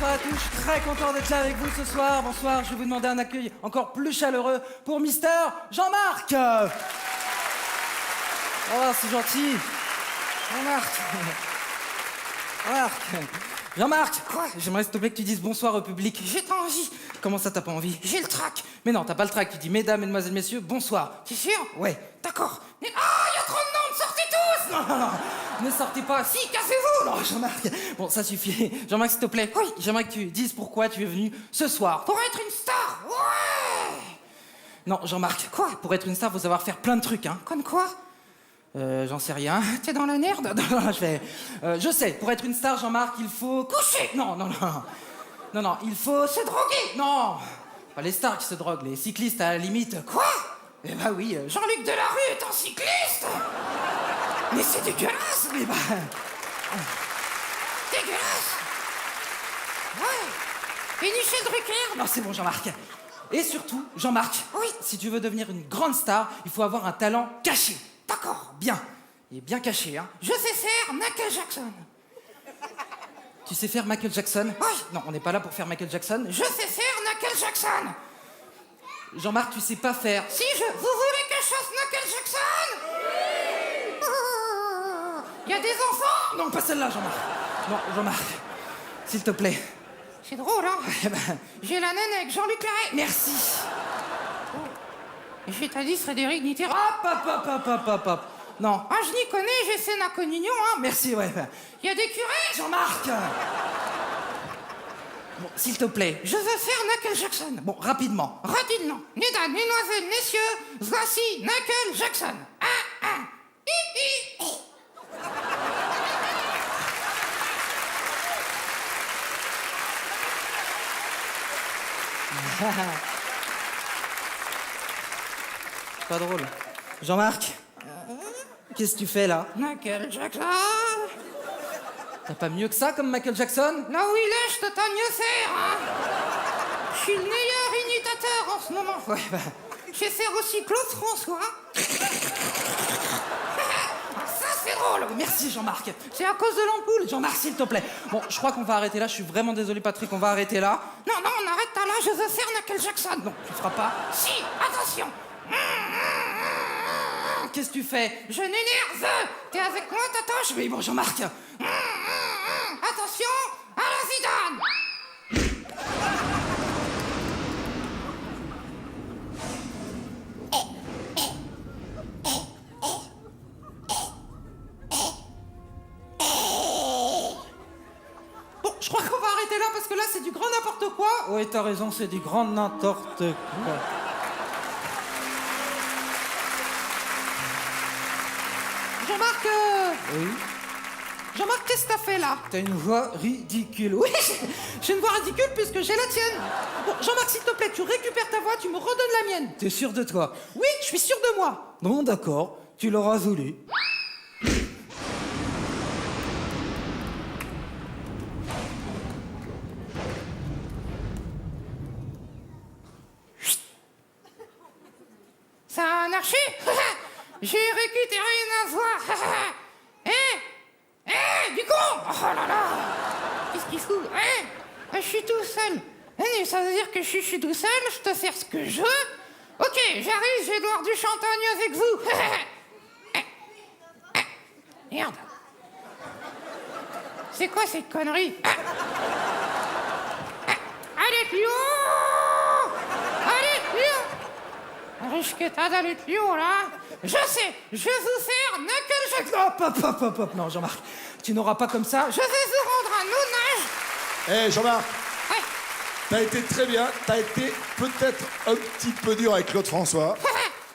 bonsoir à tous, je suis très content d'être là avec vous ce soir. Bonsoir, je vais vous demander un accueil encore plus chaleureux pour Mister Jean-Marc. Oh, c'est gentil. Jean-Marc. Jean-Marc, quoi? J'aimerais s'il te plaît que tu dises bonsoir au public. J'ai pas envie. Comment ça, t'as pas envie? J'ai le trac. Mais non, t'as pas le trac, tu dis mesdames, mesdemoiselles, messieurs, bonsoir. T'es sûr? Ouais, d'accord. Mais ah, il y a trop de monde, sortez tous! Non. Ne sortez pas, si, cassez-vous! Non, Jean-Marc, bon, ça suffit. Jean-Marc, s'il te plaît, oui, j'aimerais que tu dises pourquoi tu es venu ce soir. Pour être une star, ouais! Non, Jean-Marc, quoi? Pour être une star, faut savoir faire plein de trucs, hein. Comme quoi? J'en sais rien. T'es dans la merde? Non, je sais, pour être une star, Jean-Marc, il faut coucher! Non, il faut se droguer! Non! Pas les stars qui se droguent, les cyclistes à la limite. Quoi? Eh bah oui, Jean-Luc Delarue est un cycliste! Mais c'est dégueulasse! Mais bah... Dégueulasse! Ouais! Et Michel Drucker? Non, c'est bon, Jean-Marc. Et surtout, Jean-Marc, oui, si tu veux devenir une grande star, il faut avoir un talent caché. D'accord, bien. Il est bien caché, hein. Je sais faire Michael Jackson. Tu sais faire Michael Jackson? Oui. Non, on n'est pas là pour faire Michael Jackson. Je sais faire Michael Jackson. Jean-Marc, tu sais pas faire. Si, Vous voulez que je fasse Michael Jackson? Oui. Il y a des enfants? Non, pas celle-là, Jean-Marc. Non, Jean-Marc, s'il te plaît. C'est drôle, hein? Eh ben... J'ai la naine avec Jean-Luc Lahaye. Merci. J'ai t'as dit Frédéric Mitterrand. Hop. Non. Ah, je n'y connais, j'ai fait ma communion, hein. Merci, ouais. Il y a des curés, Jean-Marc. Bon, s'il te plaît, je veux faire Michael Jackson. Bon, rapidement. Mesdames, mesdemoiselles, messieurs, voici Michael Jackson. Pas drôle. Jean-Marc, qu'est-ce que tu fais là? Michael Jackson. T'as pas mieux que ça comme Michael Jackson? Là où il est, je te t'en mieux faire, hein. Je suis le meilleur imitateur en ce moment. Ouais, bah... Je sais faire aussi Claude François. Ça, c'est drôle. Merci, Jean-Marc. C'est à cause de l'ampoule. Jean-Marc, s'il te plaît. Bon, je crois qu'on va arrêter là. Je suis vraiment désolé, Patrick, on va arrêter là. Non, on arrête là. Je veux faire Michael Jackson. Non, tu feras pas. Si, attention. Qu'est-ce que tu fais? Je n'énerve. T'es avec moi, Tatoche? Oui, bon, Jean-Marc. Attention, à la Zidane. Bon, je crois qu'on va arrêter là parce que là, c'est du grand n'importe quoi. Oui, t'as raison, c'est du grand n'importe quoi. Jean-Marc, Oui? Jean-Marc, qu'est-ce que t'as fait là? T'as une voix ridicule. Oui, j'ai une voix ridicule puisque j'ai la tienne. Bon, Jean-Marc, s'il te plaît, tu récupères ta voix, tu me redonnes la mienne. T'es sûr de toi? Oui, je suis sûr de moi. Bon, d'accord, tu l'auras voulu. Ça a marché? J'ai récupéré ma voix. Du con! Oh là là! Qu'est-ce qu'il fout? Je suis tout seul. Mais ça veut dire que je suis tout seul, je peux faire ce que je veux? Ok, j'arrive, je vais boire du champagne avec vous. Merde. C'est quoi cette connerie? Allez, plus haut! Allez, plus haut! Riche que t'as d'aller plus haut, là. Je sais, je vais vous faire Michael Jackson. Hop, non, Jean-Marc, tu n'auras pas comme ça. Je vais vous rendre un hommage. Hé, Jean-Marc, Ouais. t'as été très bien. T'as été peut-être un petit peu dur avec Claude François.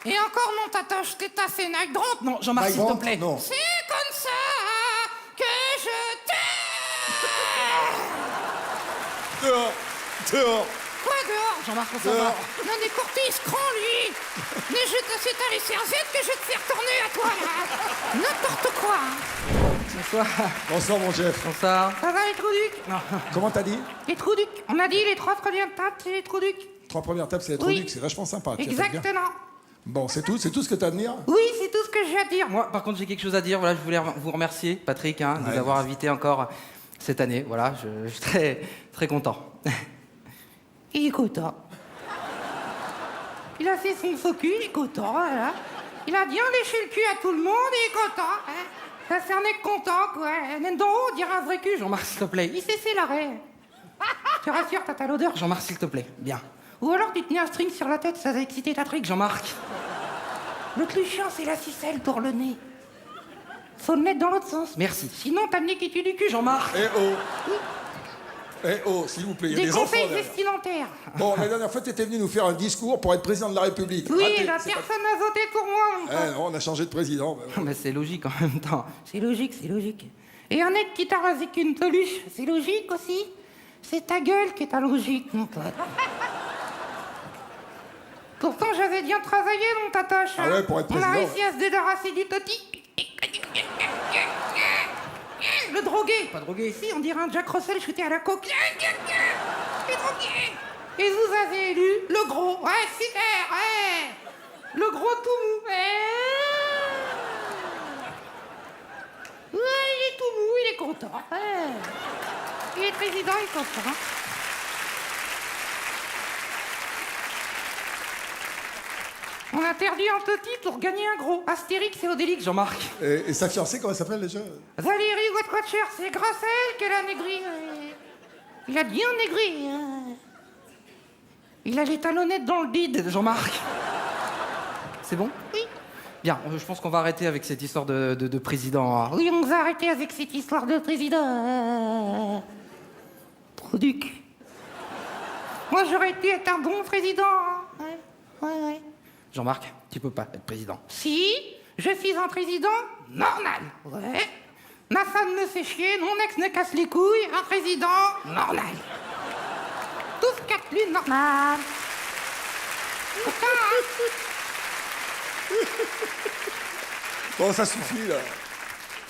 Et encore non, Tatoche, t'es assez nagrante. Non, Jean-Marc, Mike s'il te Brandt, plaît. non. C'est comme ça que je t'aime. Dehors. Quoi dehors? Jean-Marc, on s'en va. Dehors. Non, des courtises, cran, lui. Mais c'est à les serviettes que je vais te faire tourner à toi, là. N'importe quoi. Bonsoir. Bonsoir, mon chef. Bonsoir. Ça va, les Trouducs? Non. Comment t'as dit? Les Trouducs. On a dit les 3 premières tables, c'est les Trouducs. 3 premières tables, c'est les Oui. Trouducs, c'est vachement sympa. tu as fait bien. Exactement. Bon, c'est tout ce que t'as à dire? Oui, c'est tout ce que j'ai à dire. Moi, par contre, j'ai quelque chose à dire. Voilà, je voulais vous remercier, Patrick, de nous Ouais, avoir merci. invités encore cette année, voilà, je suis très, très content. Il est content. Il a fait son faux cul, il est content, voilà. Il a bien léché le cul à tout le monde, il est content. Hein. Ça c'est un mec content, quoi. Même d'en haut, on dirait un vrai cul, Jean-Marc, s'il te plaît. Il s'est fait l'arrêt. Je te rassure, t'as l'odeur, Jean-Marc, s'il te plaît. Bien. Ou alors tu tenais un string sur la tête, ça va exciter ta trique, Jean-Marc. Le plus chiant, c'est la ficelle pour le nez. Faut le mettre dans l'autre sens. Merci. Sinon, t'as le nez qui tue du cul, Jean-Marc. Eh oh. Eh oh, s'il vous plaît, il y a des enfants conseils derrière. vestimentaires. Bon, la dernière fois, tu étais venu nous faire un discours pour être président de la République. Oui, Raté, la c'est pas- personne n'a voté pour moi, mon pote. Eh non, on a changé de président. bah ouais. Non, mais c'est logique en même temps. C'est logique, c'est logique. Et un mec qui t'a rasé qu'une peluche, c'est logique aussi. C'est ta gueule qui est ta logique, mon pote. Pourtant, j'avais bien travaillé dans ta tâche. Ah ouais, pour être On a président, réussi à se débarrasser du toti. Le drogué. Pas drogué. Si, on dirait un Jack Russell shooté à la coque. Le drogué. Et vous avez élu le gros. Ouais, super, ouais. Le gros tout mou. Ouais, il est tout mou, il est content. Ouais. Il est président, il est content. On a perdu un petit pour gagner un gros. Astérix et Obélix, Jean-Marc. Et sa fiancée, comment elle s'appelle déjà? Valérie Watcher, c'est grâce à elle qu'elle a maigri. Il a bien maigri. Il a les talonnettes dans le bide, Jean-Marc. C'est bon? Oui. Bien, je pense qu'on va arrêter avec cette histoire de président. Hein. Oui, on va arrêter avec cette histoire de président. Produc. Moi, j'aurais été être un bon président. Hein. Ouais. Jean-Marc, tu peux pas être président. Si, je suis un président normal. Ouais. Ma femme me fait chier, mon ex me casse les couilles, un président normal. Tout ce qu'il y a de plus normal. C'est ça, hein. Bon, ça suffit, là.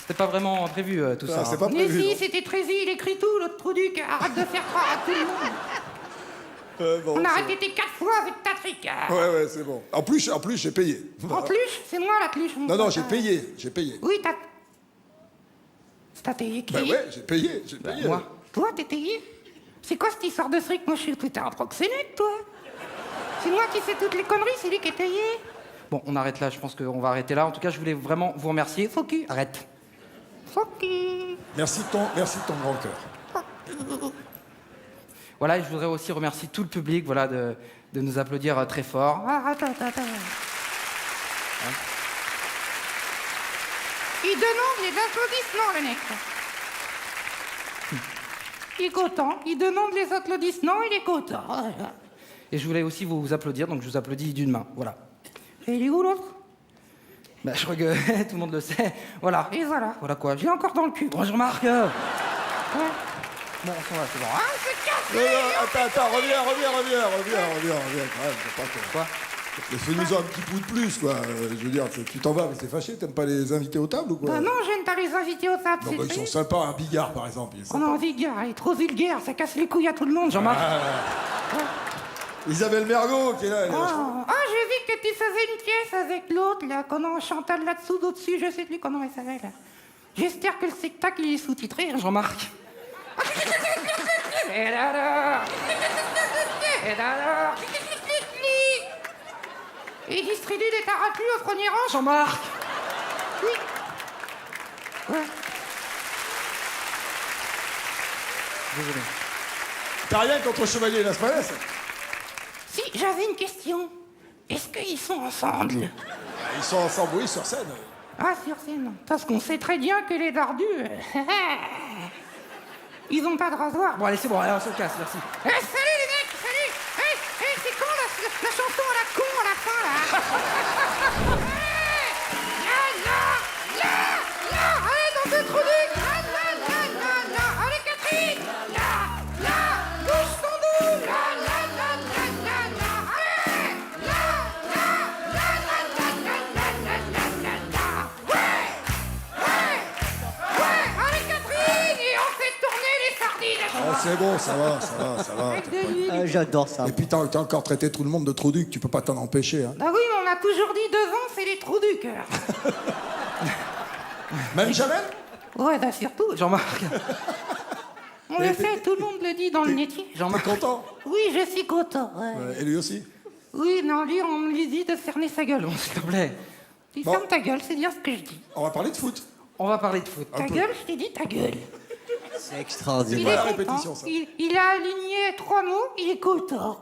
C'était pas vraiment prévu, tout Ah, ça. c'est hein. pas Mais prévu, si, non. c'était prévu, il écrit tout, l'autre produit. Arrête de faire croire à tout le monde. Bon, On a c'est répété 4 fois avec ta trique. bon. Ouais, c'est bon. En plus, j'ai payé. En plus, c'est moi la pluche. mon Non, pote. j'ai payé. Oui, Oui, t'as payé qui? bah ouais, j'ai payé. Moi. Toi, t'es payé? C'est quoi cette histoire de fric? Moi, je suis putain un proxénète, toi. C'est moi qui fais toutes les conneries, c'est lui qui est payé. Bon, on arrête là, je pense qu'on va arrêter là. En tout cas, je voulais vraiment vous remercier. Faux cul, arrête. Faux cul. Merci de ton grand cœur. Voilà, et je voudrais aussi remercier tout le public, voilà, de nous applaudir très fort. Attends. Il demande les applaudissements, le mec. Il est content. Il demande les applaudissements, il est content. Voilà. Et je voulais aussi vous applaudir, donc je vous applaudis d'une main. Voilà. Et il est où l'autre? Bah, je crois que tout le monde le sait. Voilà. Et voilà. Voilà quoi. Je l'ai encore dans le cul. Bonjour Marc. Ouais. Bon, on s'en va, c'est bon. Ah, c'est cassé. Non, attends, reviens quand même. Faut pas que- Quoi? Fais-nous un petit coup de plus, quoi. Je veux dire, tu t'en vas, mais t'es fâché, t'aimes pas les invités aux tables ou quoi? Bah non, j'aime pas les invités aux tables. Non, c'est bah, ils sont triste. sympas, un Bigard par exemple. Il est Oh sympa. non, vulgaire, il est trop vulgaire, ça casse les couilles à tout le monde, Jean-Marc. Isabelle Mergo qui est là. Elle est vachement- Ah, j'ai vu que tu faisais une pièce avec l'autre, là, qu'on Chantal là-dessous, d'au-dessus, je sais plus comment elle s'appelle. Là. J'espère que le spectacle il est sous-titré, hein, Jean-Marc. Et alors Il distribue des parapluies au premier rang, Jean-Marc. Oui. Ouais. Désolé. T'as rien contre Chevalier Las Palais? Si, j'avais une question. Est-ce qu'ils sont ensemble? Ils sont ensemble, oui, sur scène. Ah, sur scène. Parce qu'on sait très bien que les dardus... ils ont pas de rasoir. Bon, allez, c'est bon, allez, on se casse, merci. Salut les mecs, salut. C'est quand la chanson à la con à la fin, là? Allez, dans ce trou du... Allez, Catherine. Bouge ton dos. Allez, Catherine. Et on fait tourner les sardines. Ah, c'est bon, ça va. Ah, j'adore ça. Et puis t'as encore traité tout le monde de trou duc, tu peux pas t'en empêcher. Hein. Bah oui, mais on a toujours dit devant, c'est les trous du cœur. Même Jamel? Ouais, bah surtout, Jean-Marc. on le sait, tout le monde le dit dans le métier. T'es Jean-Marc. content? Oui, je suis content. Ouais. Et lui aussi? Oui, non, lui, on lui dit de fermer sa gueule, bon, s'il te plaît. Tu Bon. fermes ta gueule, c'est bien ce que je dis. On va parler de foot. On va parler de foot. Un Ta peu. gueule, je t'ai dit ta gueule. C'est Il extraordinaire. pas est la content. répétition, ça. Il a aligné 3 mots, il est content.